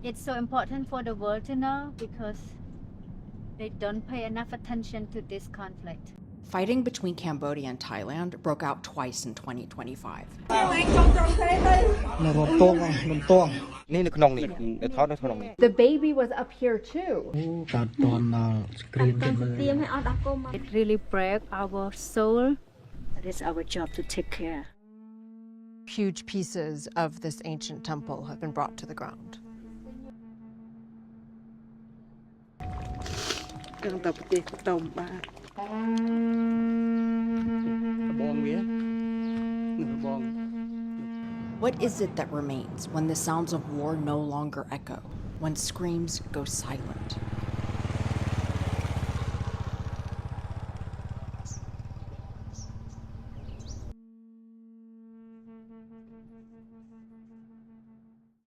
It's so important for the world to know because they don't pay enough attention to this conflict. Fighting between Cambodia and Thailand broke out twice in 2025. The baby was up here too. It really breaks our soul. It is our job to take care. Huge pieces of this ancient temple have been brought to the ground. What is it that remains when the sounds of war no longer echo, when screams go silent?